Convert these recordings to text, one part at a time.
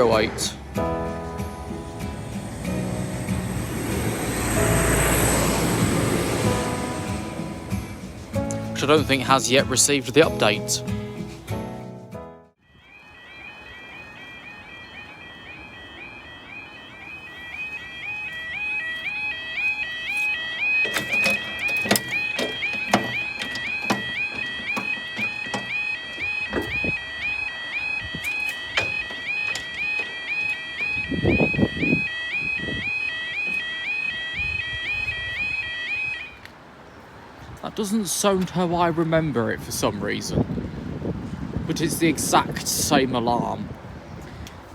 0008. Which I don't think has yet received the update. That doesn't sound how I remember it for some reason. But it's the exact same alarm.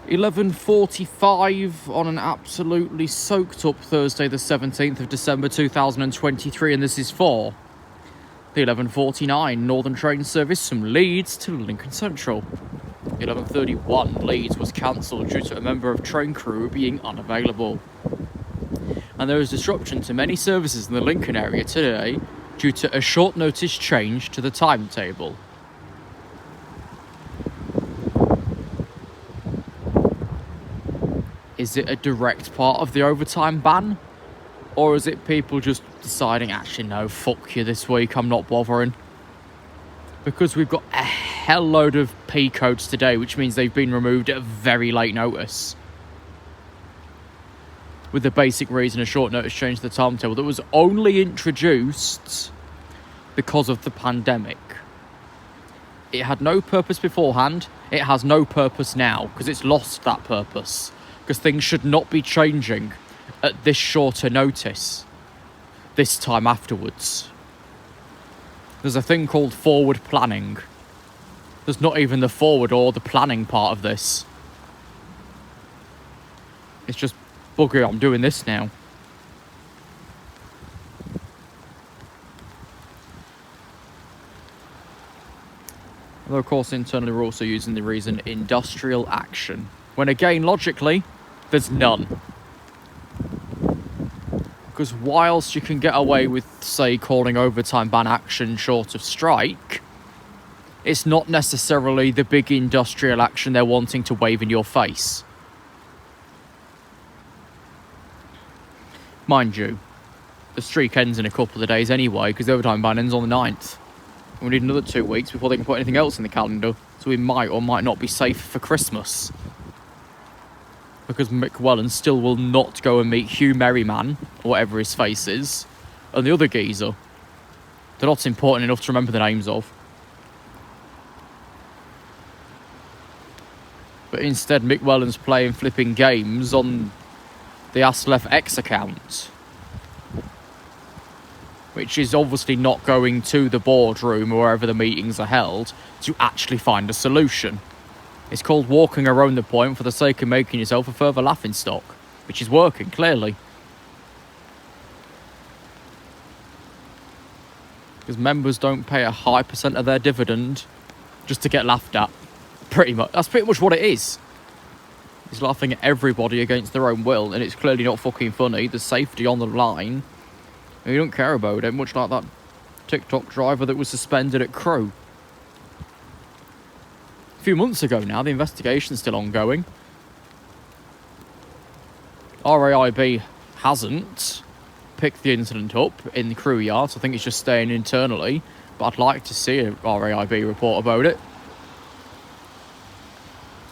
11:45 on an absolutely soaked up Thursday the 17th of December 2023, and this is for the 11:49 Northern train service from Leeds to Lincoln Central. 11:31 Leeds was cancelled due to a member of train crew being unavailable. And there is disruption to many services in the Lincoln area today due to a short notice change to the timetable. Is it a direct part of the overtime ban? Or is it people just deciding, actually no, fuck you this week, I'm not bothering? Because we've got a hell load of P codes today, which means they've been removed at a very late notice. With the basic reason a short notice change to the timetable that was only introduced because of the pandemic. It had no purpose beforehand, it has no purpose now, because it's lost that purpose. Because things should not be changing at this shorter notice, this time afterwards. There's a thing called forward planning. There's not even the forward or the planning part of this. It's just, bugger, I'm doing this now. Although, of course, internally we're also using the reason industrial action. When, again, logically, there's none. Because whilst you can get away with, say, calling overtime ban action short of strike, it's not necessarily the big industrial action they're wanting to wave in your face. Mind you, the streak ends in a couple of days anyway, because the overtime ban ends on the 9th. And we need another 2 weeks before they can put anything else in the calendar, so we might or might not be safe for Christmas. Because Mick Wellen still will not go and meet Hugh Merriman, or whatever his face is, and the other geezer. They're not important enough to remember the names of. But instead, Mick Wellen's playing flipping games on the Aslef X account. Which is obviously not going to the boardroom or wherever the meetings are held to actually find a solution. It's called walking around the point for the sake of making yourself a further laughingstock, which is working, clearly. Because members don't pay a high % of their dividend just to get laughed at. Pretty much. That's pretty much what it is. He's laughing at everybody against their own will, and it's clearly not fucking funny. There's safety on the line. And you don't care about it, much like that TikTok driver that was suspended at Crewe. A few months ago now, the investigation's still ongoing. RAIB hasn't picked the incident up in the Crewe yard, so I think it's just staying internally. But I'd like to see a RAIB report about it.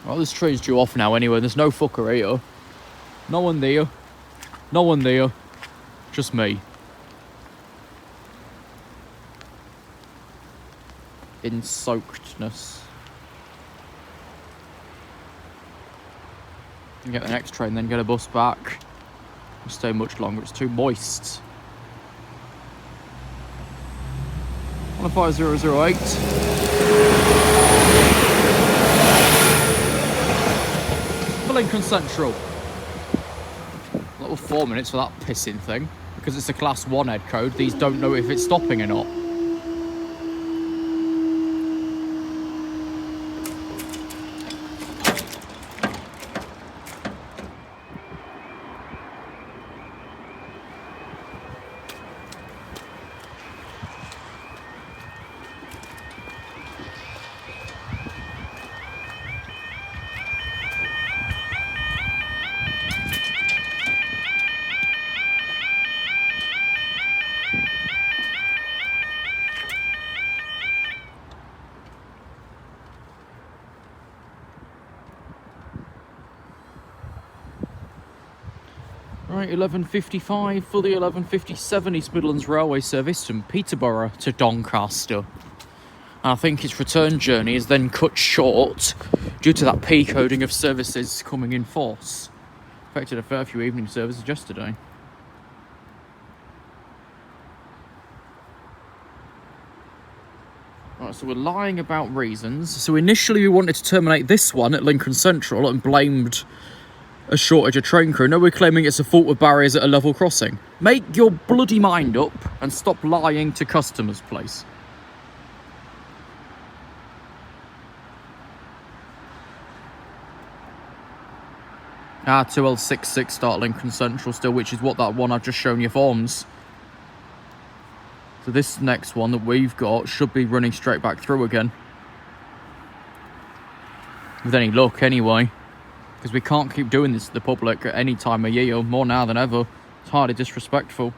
Well, this train's due off now anyway. There's no fucker here. No one there. No one there. Just me. In soakedness. And get the next train, then get a bus back. It'll stay much longer. It's too moist. 15008. Lincoln Central. Little 4 minutes for that pissing thing. Because it's a class 1 head code, these don't know if it's stopping or not. Right, 11:55 for the 11:57 East Midlands Railway service from Peterborough to Doncaster. And I think its return journey is then cut short due to that P-coding of services coming in force. Affected a fair few evening services yesterday. Right, so we're lying about reasons. So initially we wanted to terminate this one at Lincoln Central and blamed a shortage of train crew. Now we're claiming it's a fault of barriers at a level crossing. Make your bloody mind up and stop lying to customers, please. R2L66 start Lincoln Central still, which is what that one I've just shown you forms. So this next one that we've got should be running straight back through again. With any luck, anyway. Because we can't keep doing this to the public at any time of year, more now than ever. It's hardly disrespectful.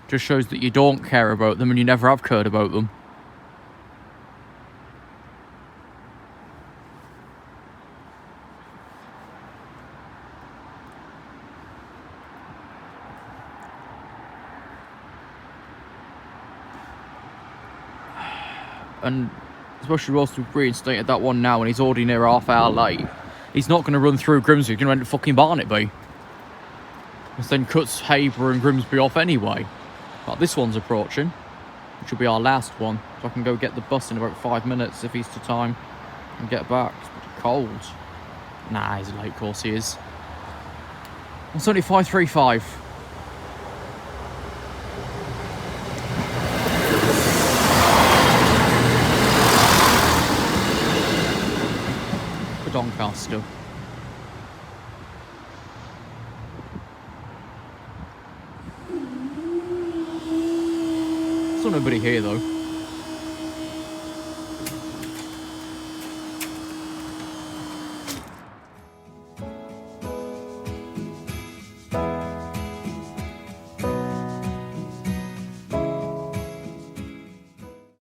Just shows that you don't care about them and you never have cared about them. And especially whilst we've reinstated that one now and he's already near half hour late, he's not going to run through Grimsby. He's going to end at fucking Barnetby. This then cuts Haber and Grimsby off anyway. But this one's approaching, which will be our last one. So I can go get the bus in about 5 minutes if he's to time and get back. It's pretty cold. Nah, he's late, of course he is. It's only 5:35. Doncaster. Still nobody here though.